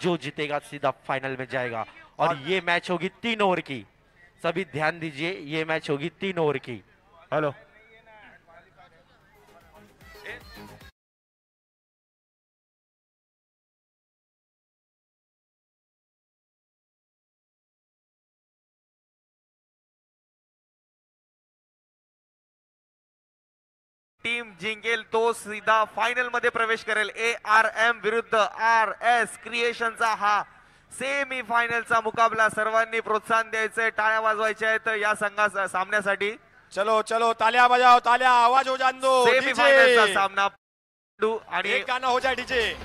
जो जीतेगा सीधा फाइनल में जाएगा। और ये मैच होगी 3 ओवर की। सभी ध्यान दीजिए, ये मैच होगी 3 ओवर की। हेलो, टीम जिंकेल तो सीधा फायनल मध्ये प्रवेश करेल। ARM विरुद्ध RS क्रिएशनचा हा सेमी फायनलचा मुकाबला। सर्वांनी प्रोत्साहन द्यायचंय, टाळ्या वाजवायच्या आहेत या संघा सामन्यासाठी। चलो चलो तालियां बजाओ, तालियां आवाज हो जान दो। सेमी फायनलचा सामना आणि एक गाना हो जाए डीजे।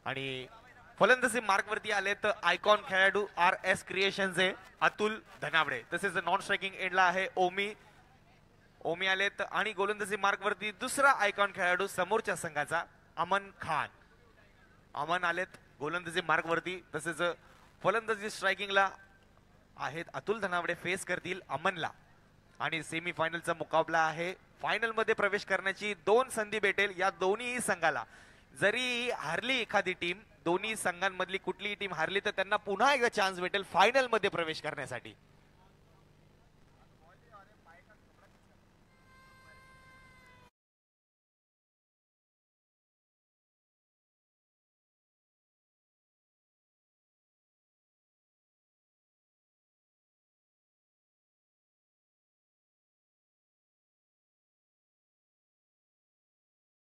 आणि फलंदाजी मार्क वरती आले तर आयकॉन खेळाडू RS क्रिएशनचे अतुल धनावडे, तसेच नॉन स्ट्रायकिंग एंडला आहे ओमी आलेत। आणि गोलंदाजी मार्क वरती दुसरा आयकॉन खेळाडू समोरच्या संघाचा अमन खान। अमन आलेत गोलंदाजी मार्क वरती, तसेच फलंदाजी स्ट्रायकिंगला आहेत अतुल धनावडे, फेस करतील अमनला। आणि सेमी फायनलचा मुकाबला आहे। फायनल मध्ये प्रवेश करण्याची 2 संधी भेटेल या दोन्ही संघाला। जरी हारली एखादी टीम, दोन्ही संघांमधली कुठलीही टीम हारली तर त्यांना पुन्हा एकदा चान्स भेटेल फायनल मध्ये प्रवेश करण्यासाठी।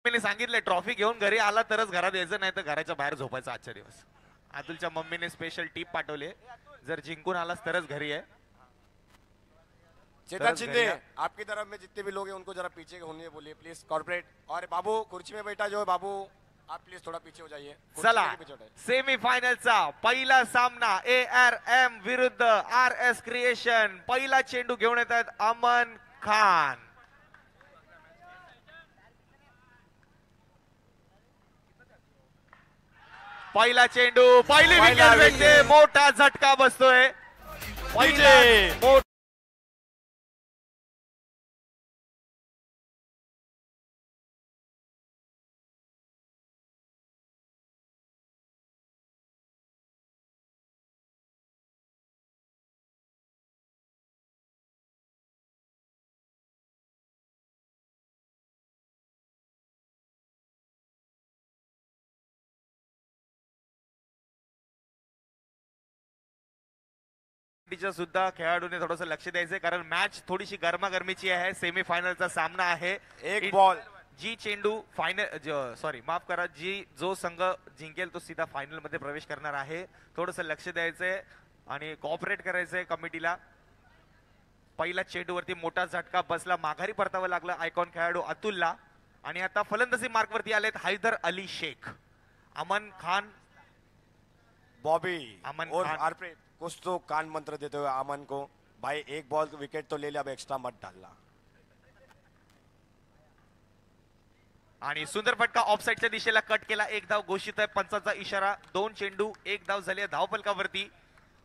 मी सांगितलं ट्रॉफी घेऊन घरी आला तरच घरात यायचं, नाही तर घराच्या बाहेर झोपायचं आजच्या दिवस। अतुलच्या मम्मीने स्पेशल टीप पाठवली, जर जिंकून आलास तरच घरी आहे। चेतन शिंदे, आपकी तरफ में जितने भी लोग हैं उनको जरा पीछे होने बोलिए प्लीज। कॉर्पोरेट और बाबू कुर्सी में बैठा जो है बाबू, आप प्लीज थोड़ा पीछे हो जाइए। चला सेमी फायनलचा पहिला सामना ARM विरुद्ध RS क्रिएशन। पहिला चेंडू घेऊन येतात अमन खान। पहिला चेंडू, पहिली विकेट भेटते, मोठा झटका बसतोय। सुद्धा खेळाडूने थोडस लक्ष द्यायचंय, कारण मॅच थोडीशी गरमागरमीची आहे। सेमी फायनलचा सामना आहे। एक बॉल जी चेंडू फायनल सॉरी माफ करा, जो संघ जिंकेल तो सीधा फायनल मध्ये प्रवेश करणार आहे। थोडस लक्ष द्यायचंय आणि कोऑपरेट करायचंय कमिटीला। पहिला चेंडूवरती मोठा झटका बसला, माघारी परतावं लागलं आयकॉन खेळाडू अतुलला। आणि आता फलंदाजी मार्क वरती आलेत हैदर अली शेख, अमन खान, बॉबी अमन और खान। हरप्रीत कुछ तो कान मंत्र देते हुए अमन को, भाई एक बॉल विकेट तो ले लिया, अब एक्स्ट्रा मत डालना। आणि सुंदर फटका ऑफसाइडच्या दिशेला कट केला, एक धाव घोषित आहे, पंचाचा इशारा। 2 चेंडू 1 धाव झाली धावफलकावरती।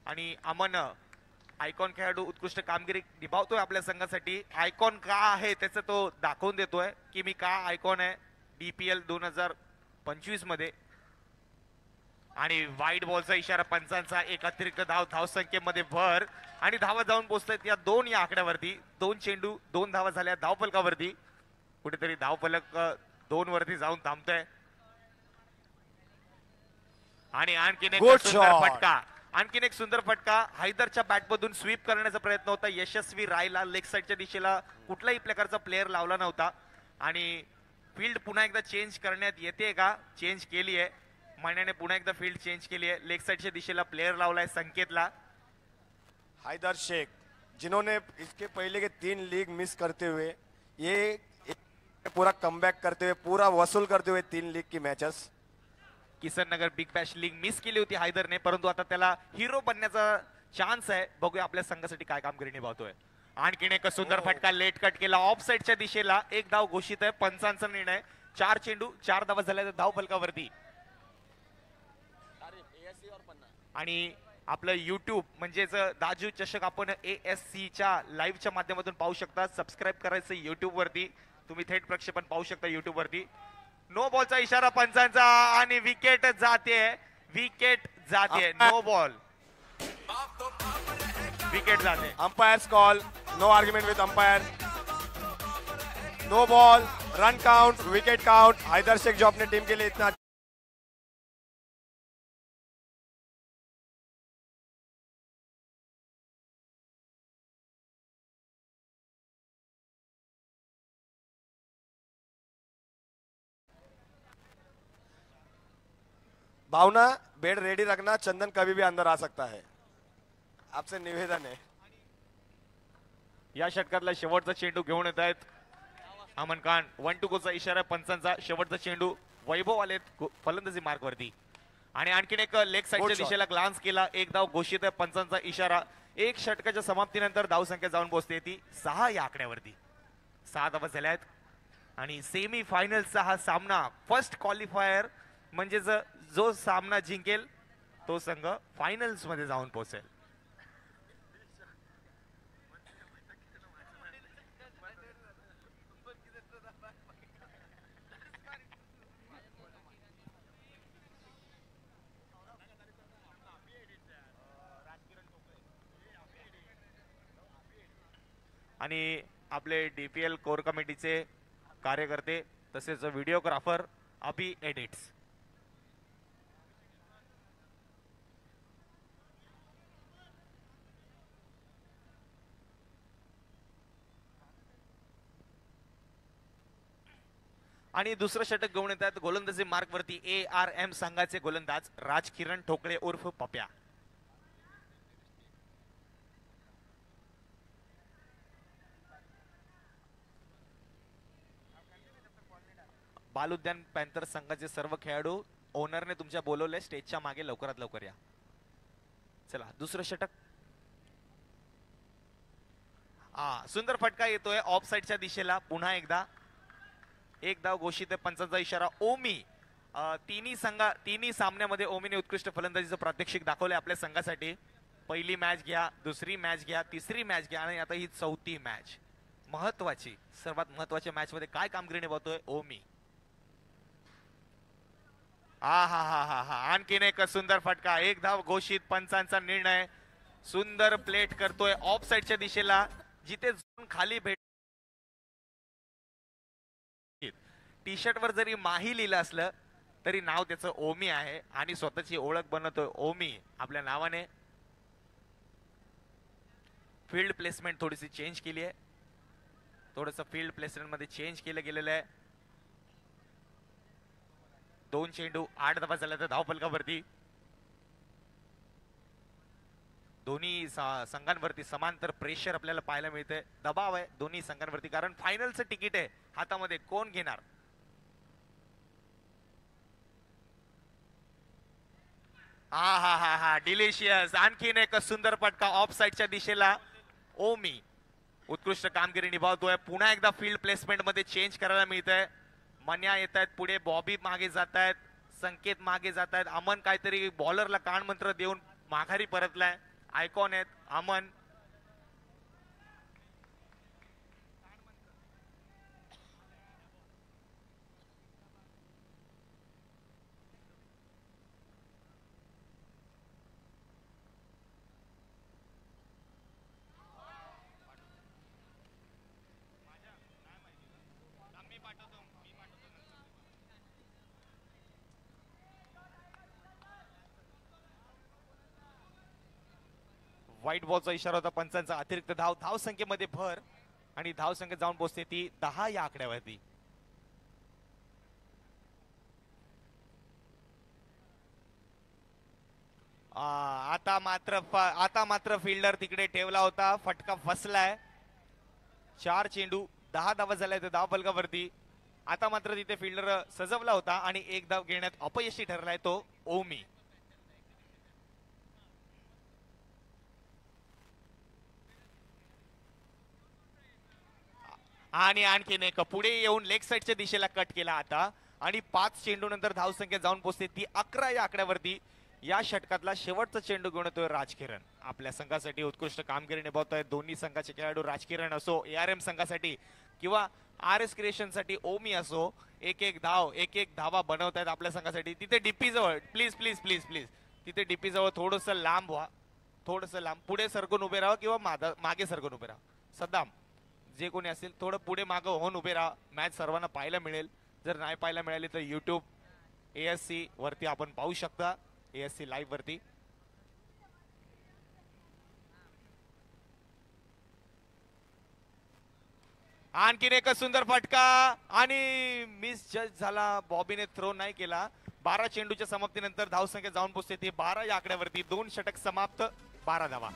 आणि अमन आयकॉन खेळाडू उत्कृष्ट कामगिरी निभावतोय आपल्या संघासाठी। आयकॉन का आहे त्याचं तो दाखवून देतोय की मी का आयकॉन आहे DPL 2025 मध्ये। आणि वाईड बॉलचा इशारा पंचांचा, एक अतिरिक्त धावसंख्येमध्ये भर आणि धावा जाऊन पोहोचतात या 2 या आकड्यावरती। 2 चेंडू 2 धावा झाल्या धावफलकावरती, कुठेतरी धावफलक 2 वरती जाऊन थांबतोय। आणि आणखीन एक सुंदर फटका, आणखीन एक सुंदर फटका हैदरच्या बॅटमधून स्वीप करण्याचा प्रयत्न होता, यशस्वी राहिला। लेग साइडच्या दिशेला कुठल्याही प्रकारचा प्लेअर लावला नव्हता। आणि फील्ड पुन्हा एकदा चेंज करण्यात येते का? चेंज केली आहे, मान्याने पुन्हा एकदा फील्ड चेंज केली है। लेग साइडच्या दिशेला प्लेयर लावलाय संकेतला। हैदर शेख जिन्होंने इसके पहले के 3 लीग मिस करते हुए ये पूरा कमबैक करते हुए, पूरा वसूल करते हुए 3 लीग की मैचेस। किसन नगर बिग बॅश लीग मिस केली होती हैदरने, परंतु आता त्याला हिरो बनण्याचा चान्स आहे। बघूया आपल्या संघासाठी काय कामगिरी निभावतोय। आणखीन एक सुंदर फटका लेट कट केला ऑफ साइडच्या दिशेला, 1 धाव घोषित आहे, पंचांचा निर्णय। 4 चेंडू 4 धावा झाल्या धावफलकावरती। आणि आपलं युट्यूब म्हणजेच दाजू चषक आपण ASC च्या लाईव्हच्या माध्यमातून पाहू शकता. सबस्क्राईब करायचं युट्यूब वरती, तुम्ही थेट प्रक्षेपण पाहू शकता युट्यूब वरती. नो बॉलचा इशारा पंचांचा आणि विकेट जाते, विकेट जाते. नो बॉल, विकेट जाते. Umpires call, no argument with umpire. No ball, run count, wicket count. Haider Shaikh जो अपने टीम के लिए इतना भावना, बेड रेडी रखना. चंदन कभी भी अंदर आ सकता है. आपसे निवेदन है. या षटकातला शेवटचा चेंडू घेऊन येत आहेत अमन खान. 1-2 गोचा इशारा पंचांचा. शेवटचा चेंडू वैभव आलेत फलंदाजी मार्क वरती आणि आणखीन एक लेग साईडच्या दिशेला ग्लान्स केला. एक धाव घोषित आहे पंचांचा इशारा. एक षटकाच्या समाप्तीनंतर धाव संख्या जाऊन पोहोचते ती 6 या आकड्यावरती. 6 धावा झाल्या आहेत आणि सेमी फायनलचा हा सामना फर्स्ट क्वालिफायर म्हणजेच जो सामना जिंकेल तो संघ फायनल्स मध्ये जाऊन पोहोचेल. आणि आपले DPL कोर कमिटीचे कार्यकर्ते तसेच व्हिडिओग्राफर अभि एडिट्स. आणि दुसरं षटक घेऊन येतात गोलंदाजी मार्क वरती ARM संघाचे गोलंदाज राजकिरण ठोकळे उर्फ पप्या. बालउद्यान पॅन्थर संघाचे सर्व खेळाडू ओनरने तुमच्या बोलवले स्टेजच्या मागे लवकरात लवकर या. चला दुसरं षटक. सुंदर फटका येतोय ऑफ साइडच्या दिशेला. पुन्हा एकदा एक धाव घोषित आहे पंचांचा इशारा. ओमी तिन्ही सामन्यामध्ये ओमीने उत्कृष्ट फलंदाजीचं प्रात्यक्षिक दाखवलंय आपल्या संघासाठी. पहिली मॅच घ्या, दुसरी मॅच घ्या, तिसरी मॅच घ्या आणि आता ही चौथी मॅच. महत्वाची, सर्वात महत्वाच्या मॅच मध्ये काय कामगिरी निभावतोय ओमी. आणखीन एक सुंदर फटका. एक धाव घोषित पंचांचा निर्णय. सुंदर प्लेट करतोय ऑफ साइडच्या दिशेला जिथे झोन खाली भेट. टी शर्ट वर जरी माही लिहिलं असलं तरी नाव त्याचं ओमी आहे आणि स्वतःची ओळख बनवतोय ओमी आपल्या नावाने. फील्ड प्लेसमेंट थोडीशी चेंज केली आहे. थोडंसं फील्ड प्लेसमेंट मध्ये चेंज केलं गेलेलं आहे. 2 चेंडू 8 धावा झाल्या तर धावफलकावरती. दोन्ही संघांवरती समांतर प्रेशर आपल्याला पाहायला मिळते. दबाव आहे दोन्ही संघांवरती कारण फायनलचं तिकीट आहे हातामध्ये. कोण घेणार. डिलिशियस. आणखीन एक सुंदर फटका ऑफ साइडच्या दिशेला. ओमी उत्कृष्ट कामगिरी निभावतोय. पुन्हा एकदा फील्ड प्लेसमेंट मध्ये चेंज करायला मिळतंय. मन्या येत आहेत पुढे, बॉबी मागे जात आहेत, संकेत मागे जात आहेत. अमन काहीतरी बॉलरला कान मंत्र देऊन माघारी परतलाय. आयकॉन आहेत अमन. व्हाईट बॉलचा इशारा होता पंचांचा. अतिरिक्त धाव संख्येमध्ये भर आणि धाव संख्या जाऊन पोहोचते ती 10 या आकड्यावरती. आता मात्र फिल्डर तिकडे ठेवला होता. फटका फसलाय. 4 चेंडू 10 धावा झाल्या धाव फलकावरती. आता मात्र तिथे फिल्डर सजवला होता आणि एक धाव घेण्यात अपयशी ठरलाय तो ओमी. आणि आणखीन एक पुढे येऊन लेग साइडच्या दिशेला कट केला आता आणि 5 चेंडू नंतर धाव संख्या जाऊन पोहोचते ती 11 या आकड्यावरती. या षटकातला शेवटचा चेंडू घेऊन येतोय राजकिरण. आपल्या संघासाठी उत्कृष्ट कामगिरी निभावतोय दोन्ही संघाचे खेळाडू. राजकिरण असो ARM संघासाठी किंवा RS क्रिएशन साठी ओमी असो, एक एक धावा बनवतायत आपल्या संघासाठी. तिथे डीपी जवळ प्लीज प्लीज प्लीज प्लीज तिथे डीपी जवळ थोडस लांब व्हा, थोडस लांब पुढे सरकून उभे राहा किंवा मागे सरकून उभे राहा. सद्दाम जे कोणी असेल थोडं पुढे मागं होऊन उभे राहा. मॅच सर्वांना पाहायला मिळेल. जर नाही पाहायला मिळाली तर YouTube ASC वरती आपण पाहू शकता, ASC लाईव्ह वरती. आणखीन एक सुंदर फटका आणि मिस जज झाला. बॉबीने थ्रो नाही केला. 12 चेंडूच्या समाप्तीनंतर धावसंख्या जाऊन पोहोचते ती 12 या आकड्यावरती. 2 षटक समाप्त, 12 धावा.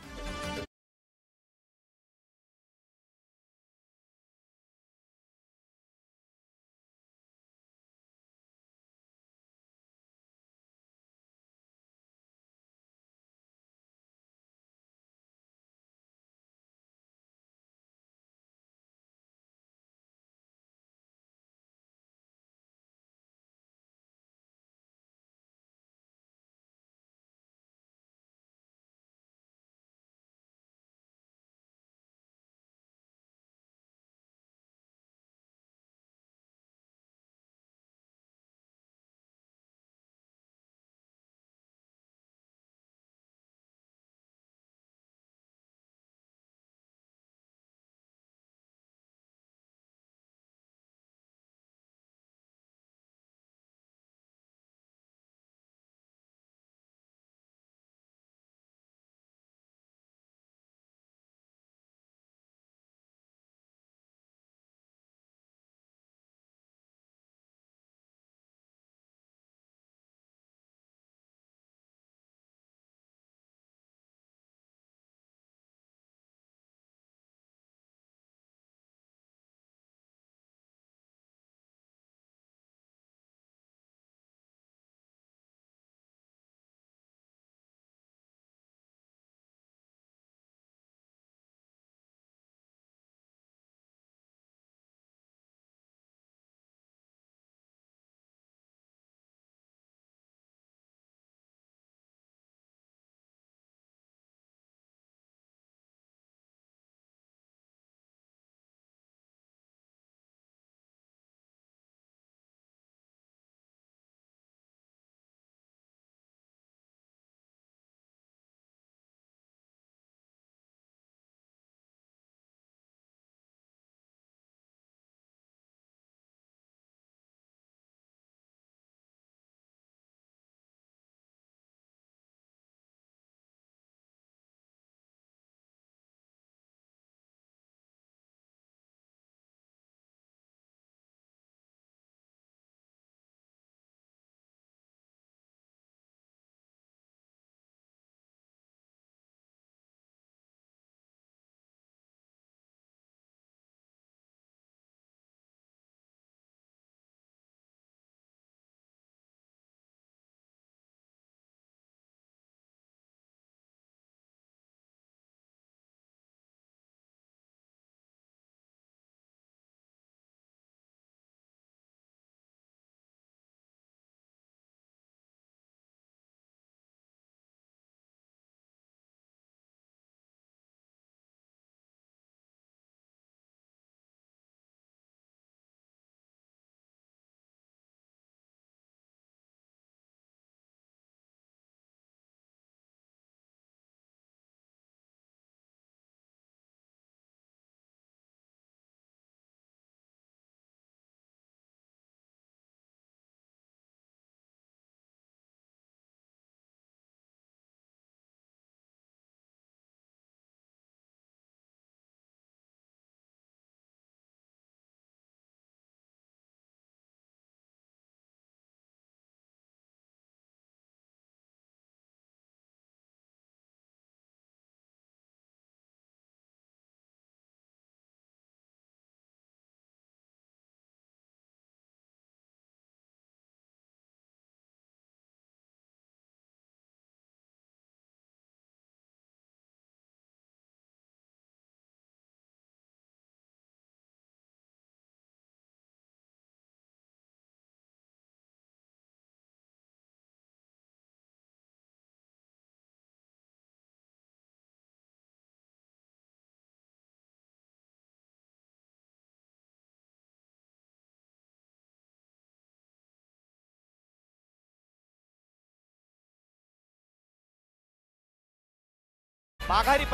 माघारी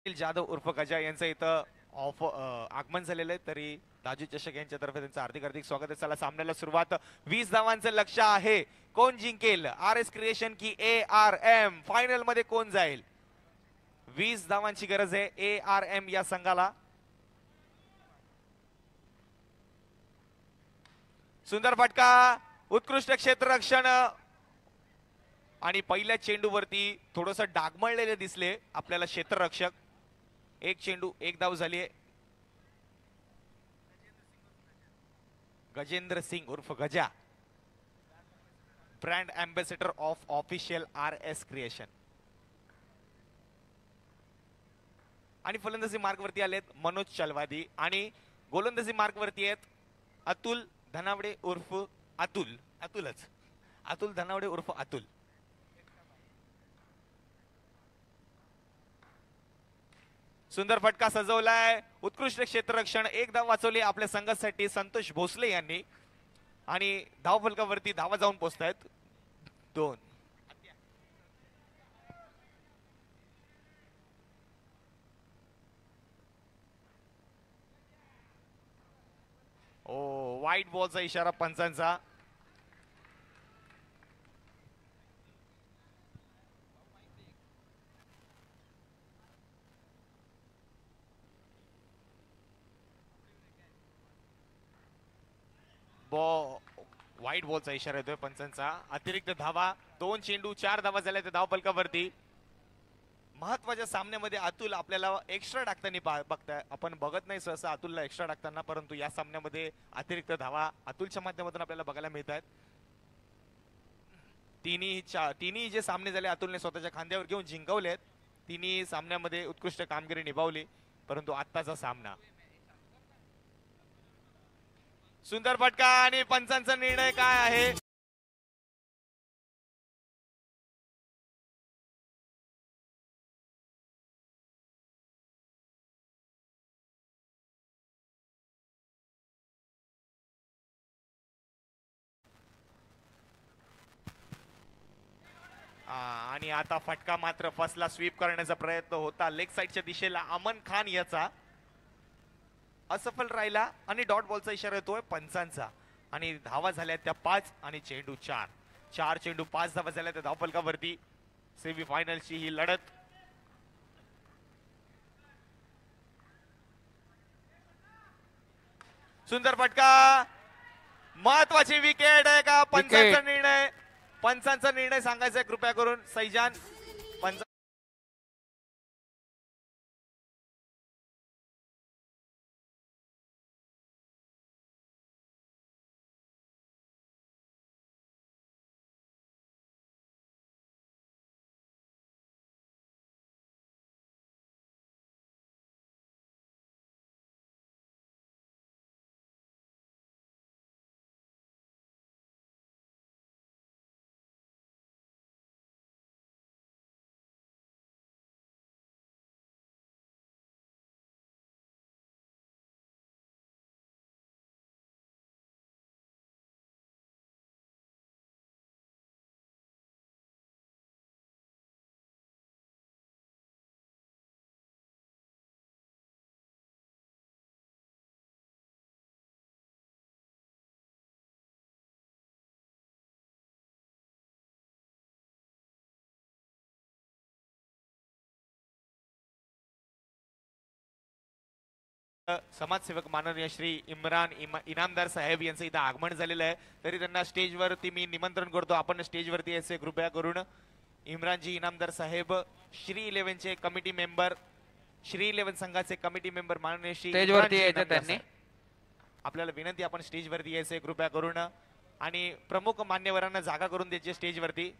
जाधव उर्फ गजा यांचं इथं आगमन झालेलं आहे. तरी दाजू चषक यांच्यातर्फे त्यांचं हार्दिक हार्दिक स्वागत आहे. चला सामन्याला सुरुवात. 20 धावांचं लक्ष आहे. कोण जिंकेल? RS क्रिएशन की ARM? फायनल मध्ये कोण जाईल? 20 धावांची गरज आहे ARM या संघाला. सुंदर फटका, उत्कृष्ट क्षेत्ररक्षण आणि पहिल्या चेंडूवरती थोडस डागमळलेले दिसले आपल्याला क्षेत्ररक्षक. एक चेंडू एक धाव झाली आहे. गजेंद्र सिंग उर्फ Gaja, brand ambassador of official RS creation. आणि फलंदाजी मार्गवरती आलेत मनोज चलवादी आणि गोलंदाजी मार्गवरती आहेत अतुल धनावडे उर्फ अतुल धनावडे उर्फ अतुल. सुंदर फटका सजवलाय. उत्कृष्ट क्षेत्ररक्षण. एक धाव वाचवली आपल्या संघासाठी संतोष भोसले यांनी आणि धाव फलकावरती धावा जाऊन पोहोचतायत 2. वाईट बॉलचा इशारा पंचांचा. वाईट बॉलचा इशारा येतोय पंचांचा. अतिरिक्त धावा. 2 चेंडू 4 धावा झाल्या त्या धाव फलकावरती. महत्वाच्या सामन्यामध्ये अतुल आपल्याला एक्स्ट्रा टाकताना बघताय. आपण बघत नाही सहसा अतुलला एक्स्ट्रा टाकताना, परंतु या सामन्यामध्ये अतिरिक्त धावा अतुलच्या माध्यमातून आपल्याला बघायला मिळत आहेत. तिन्ही जे सामने झाले अतुलने स्वतःच्या खांद्यावर घेऊन जिंकवलेत. तिन्ही सामन्यामध्ये उत्कृष्ट कामगिरी निभावली. परंतु आत्ताचा सामना सुंदर फटका आणि पंचांचा निर्णय काय आहे? आणि आता फटका मात्र फसला. स्वीप करण्याचा प्रयत्न होता लेग साइडच्या दिशेला अमन खान याचा. असफल राहिला आणि डॉट बॉलचा इशारा येतोय पंचांचा. आणि धावा झाल्या त्या 5 आणि चेंडू 4. 4 चेंडू 5 धावा झाल्या त्या धावफलकावरती. सेमी फायनलची ही लढत. सुंदर फटका. महत्वाची विकेट आहे का? पंचांचा निर्णय. पंचांचा निर्णय सांगायचा कृपया करून सैजान. पंच समाजसेवक माननीय श्री इनामदार साहेब यांचं इथं आगमन झालेलं आहे, तरी त्यांना स्टेजवरती मी निमंत्रण करतो. आपण स्टेजवरती यायचे कृपया करून. इम्रानजी इनामदार साहेब, श्री 11चे कमिटी मेंबर, श्री 11 संघाचे कमिटी मेंबर माननीय श्री स्टेजवरती इम्रानजी यायचं इनामदार त्यांनी. साहेब. आपल्याला विनंती, आपण स्टेजवरती यायचे कृपया करून आणि प्रमुख मान्यवरांना जागा करून द्यायची स्टेजवरती.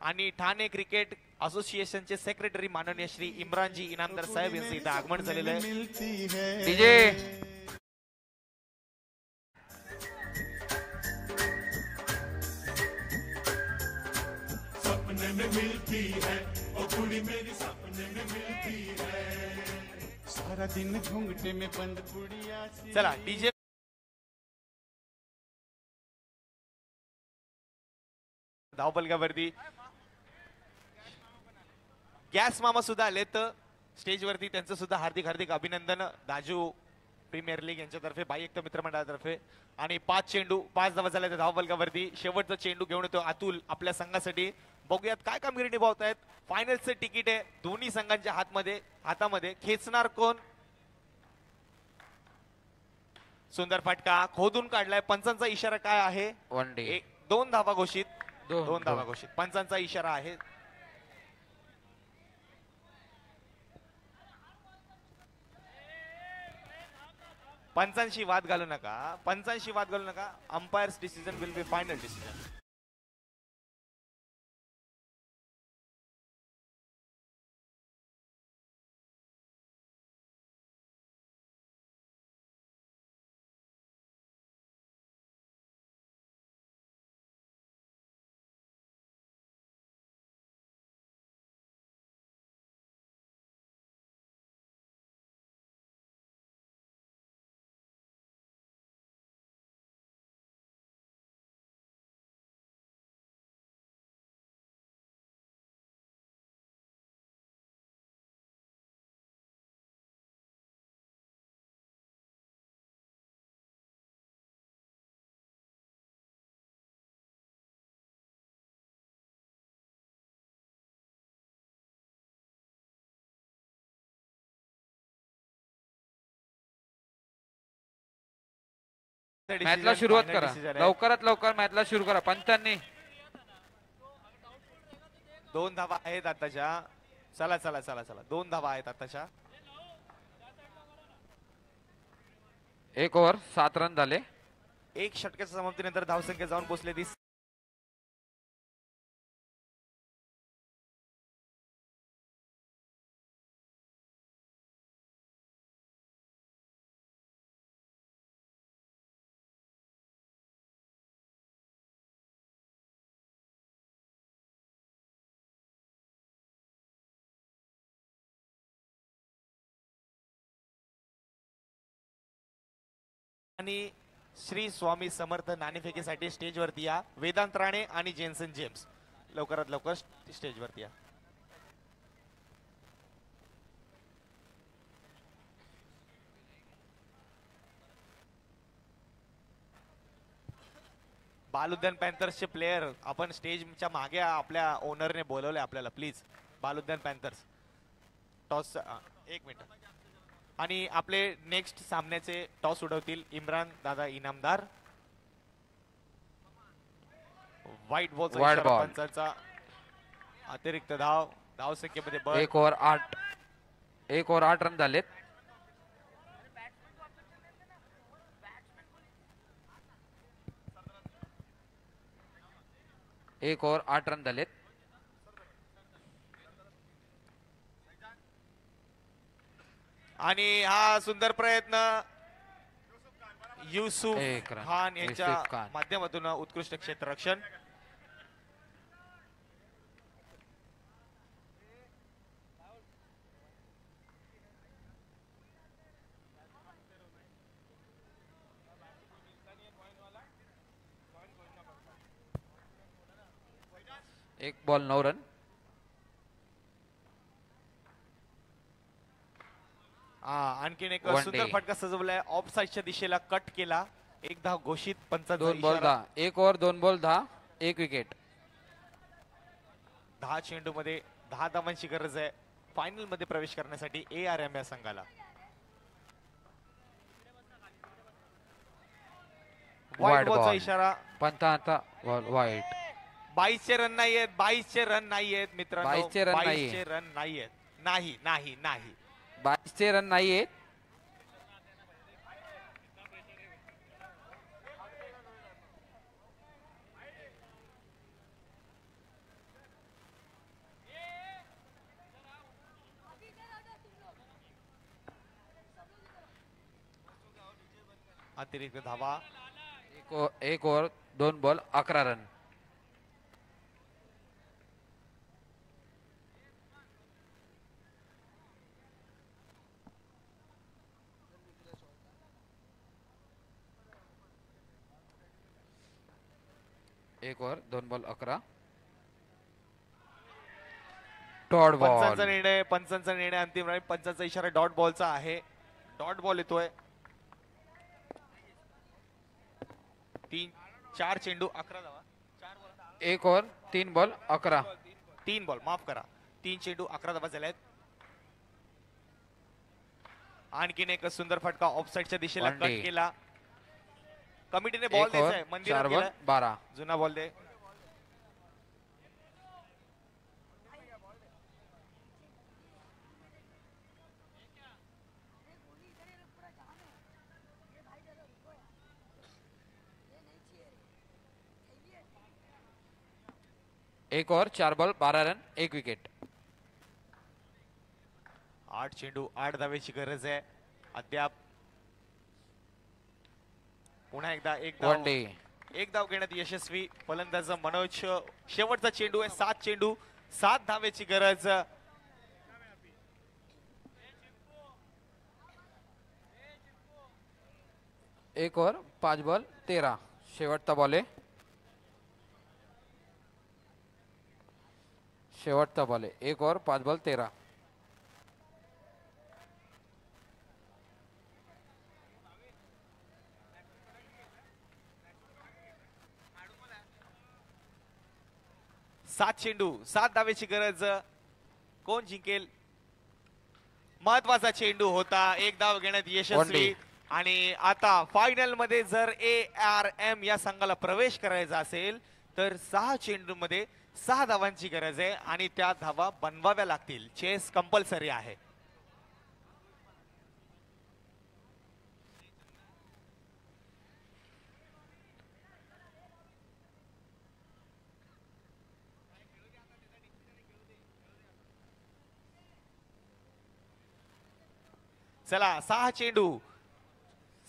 आणि ठाणे क्रिकेट असोसिएशनचे सेक्रेटरी माननीय श्री इम्रानजी इनामदार साहेब यांचं इथं आगमन झालेलं आहे. डीजे सपने में मिलती है ओ कुड़ी मेरी सपने में मिलती है सारा दिन घूंघटे में बंद कुड़िया सी. चला डीजे धावपलकावरती गॅस मामा सुद्धा आलेत स्टेजवरती, त्यांचं सुद्धा हार्दिक हार्दिक अभिनंदन. दाजू प्रीमियर लीग यांच्यातर्फे, बाह्यक्त मित्रमंडळातर्फे. आणि 5 चेंडू 5 धावा झाल्या त्या धावपलकावरती. शेवटचा चेंडू घेऊन येतो अतुल आपल्या संघासाठी. बघूयात काय कामगिरी निभावतायत. फायनलचे तिकीट आहे दोन्ही संघांच्या हातामध्ये. खेचणार कोण? सुंदर फटका खोदून काढलाय. पंचांचा इशारा काय आहे? 1 डे 2 धावा घोषित. दोन. 2 धावा घोषित. पंचांचा इशारा आहे. पंचांशी वाद घालू नका. Umpires decision will be final decision. मॅचला सुरुवात करा. लवकरात लवकर मॅचला सुरू करा. पंचांनी 2 धावा आहेत आताच्या. चला 2 धावा आहेत आताच्या. 1 ओव्हर 7 रन झाले. 1 षटकाच्या समाप्तीनंतर धावसंख्या जाऊन पोहोचले ती. आणि श्री स्वामी समर्थ नाणेफेकीसाठी स्टेजवरती या. वेदांत राणे आणि जेन्सन जेम्स लवकरात लवकर स्टेजवरती या. बालुद्यान पॅन्थर्सचे प्लेयर आपण स्टेजच्या मागे आपल्या ओनरने बोलवले आपल्याला. प्लीज बालुद्यान पॅन्थर्स टॉस 1 मिनिट. आणि आपले नेक्स्ट सामन्याचे टॉस उडवतील इम्रान दादा इनामदार. White ball. पंचांचा अतिरिक्त धावसंख्येमध्ये 1 ओव्हर 8 रन झालेत. 1 ओव्हर 8 रन झालेत. आणि हा सुंदर प्रयत्न युसुफ एक रन. खान यांच्या युसुफ खान. माध्यमातून उत्कृष्ट क्षेत्ररक्षण. एक बॉल 9 रन. आणखीन एक One सुंदर day. फटका सजवलाय. ऑफ साईडच्या दिशेला कट केला. 1 धाव घोषित. 2 बॉल 10. 1 over 2 ball 10. 1 विकेट. 10 चेंडू मध्ये 10 धावांची गरज आहे फायनल मध्ये प्रवेश करण्यासाठी ARM या संघाला. वाईट बॉलचा बॉल. इशारा. पंचांचा वाईट. 22चे रन नाहीयेत. 22चे रन नाहीयेत मित्रांनो. 22चे रन नाहीये. 22चे रन नाहीयेत. नाही नाही नाही 22चे रन नाहीयेत. अतिरिक्त धावा. एक ओव्हर 2 बॉल 11 रन. एक ओव्हर 2 बॉल 11. डॉट पंचांचा बॉल. निर्णय. पंचांचा निर्णय अंतिम राहील. पंचांचा इशारा डॉट बॉलचा आहे. डॉट बॉल येतोय. 4 चेंडू 11 धावा. एक ओव्हर 3 बॉल 11. 3 बॉल माफ करा. 3 चेंडू 11 धावा झाल्यात. आणखीन एक सुंदर फटका ऑफसाईडच्या दिशेला One कट day. केला. कमिटीने बॉल एक द्यायचा ओव्हर आहे. 4 मंदिरात बॉल गेला. 12. जुना बॉल दे. एक ओव्हर 4 बॉल 12 रन 1 विकेट. 8 चेंडू 8 धावेची गरज आहे अद्याप. पुन्हा एकदा एक वन धाव. डे. एक धाव घेण्यात यशस्वी फलंदाज मनोज. शेवटचा चेंडू आहे. 7 चेंडू 7 धावेची गरज. एक ओव्हर 5 बॉल 13. शेवटचा बॉल आहे. शेवटचा बॉल आहे. एक ओव्हर 5 बॉल 13. सात चेंडू 7 धावेची गरज. कोण जिंकेल? महत्वाचा चेंडू होता. एक धाव घेण्यात यशस्वी. आणि आता फायनल मध्ये जर ARM या संघाला प्रवेश करायचा असेल तर 6 चेंडू मध्ये 6 धावांची गरज आहे आणि त्या धावा बनवाव्या लागतील. चेस कंपल्सरी आहे. चला 6 चेंडू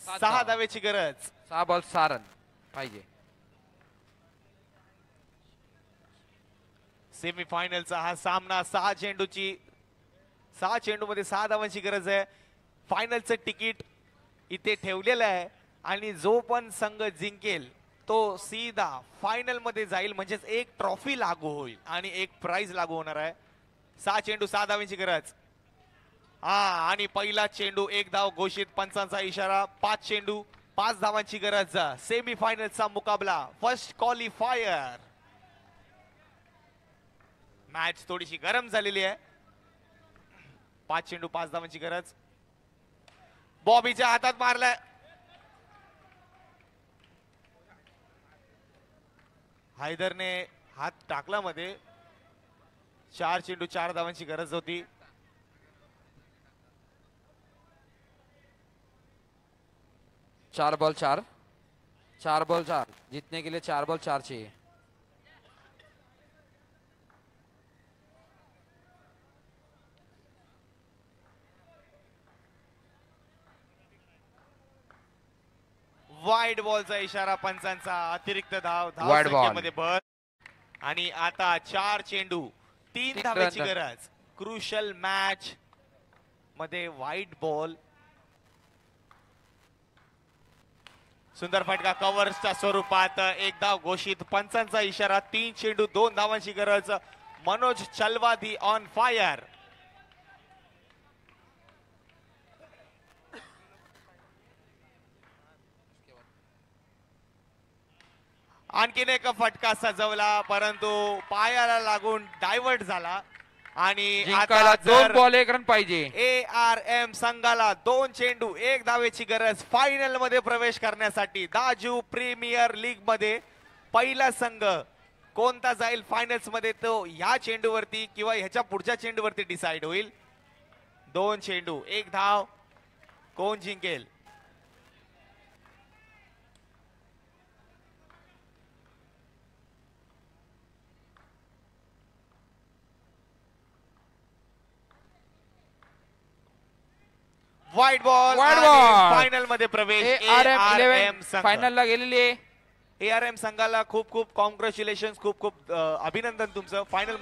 6 धावेची गरज. 6 बॉल 6 रन पाहिजे. सेमीफायनलचा हा सामना 6 चेंडू मध्ये 6 धावांची गरज आहे. फायनलचं तिकीट इथे ठेवलेलं आहे आणि जो पण संघ जिंकेल तो सीधा फायनल मध्ये जाईल. म्हणजेच एक ट्रॉफी लागू होईल आणि एक प्राइज लागू होणार आहे. 6 चेंडू 6 धावांची गरज. आणि पहिला चेंडू 1 धाव घोषित. पंचांचा इशारा. 5 चेंडू 5 धावांची गरज. सेमीफायनलचा मुकाबला फर्स्ट क्वालिफायर. मॅच थोडीशी गरम झालेली आहे. 5 चेंडू 5 धावांची गरज. बॉबीच्या हातात मारलाय. हैदरने हात टाकला मध्ये. 4 चेंडू 4 धावांची गरज होती. चार बॉल 4. 4 बॉल 4. जीतने के लिए 4 बॉल 4 चाहिए. वाईड बॉलचा इशारा पंचांचा. अतिरिक्त धाव Wide ball. संख्येमध्ये भर. आणि आता 4 चेंडू 3 तीन धावेची रन. गरज. क्रुशल मॅच मध्ये वाईट बॉल. सुंदर फटका कव्हर्सच्या स्वरूपात. 1 धाव घोषित. पंचांचा इशारा. 3 चेंडू 2 धावांची गरज. Manoj चलवादी on fire. आणखीन एक फटका सजवला परंतु पायाला लागून डायव्हर्ट झाला आणि जिंकायला आता 2 जर बॉल 1 रन पाहिजे. ARM संघाला 2 चेंडू 1 धावेची गरज फायनल मध्ये प्रवेश करण्यासाठी. दाजू प्रीमियर लीग मध्ये पहिला संघ कोणता जाईल फायनल्स मध्ये तो ह्या चेंडूवरती किंवा ह्याच्या पुढच्या चेंडूवरती डिसाइड होईल. 2 चेंडू 1 धाव, कोण जिंकेल? White ball White ball. Final मध्ये प्रवेश. ARM ARM 11 संघ. फायनल ला गेलेली आहे. ARM संघाला खूप खूप कॉंग्रॅच्युलेशन, खूप खूप अभिनंदन तुमचं फायनल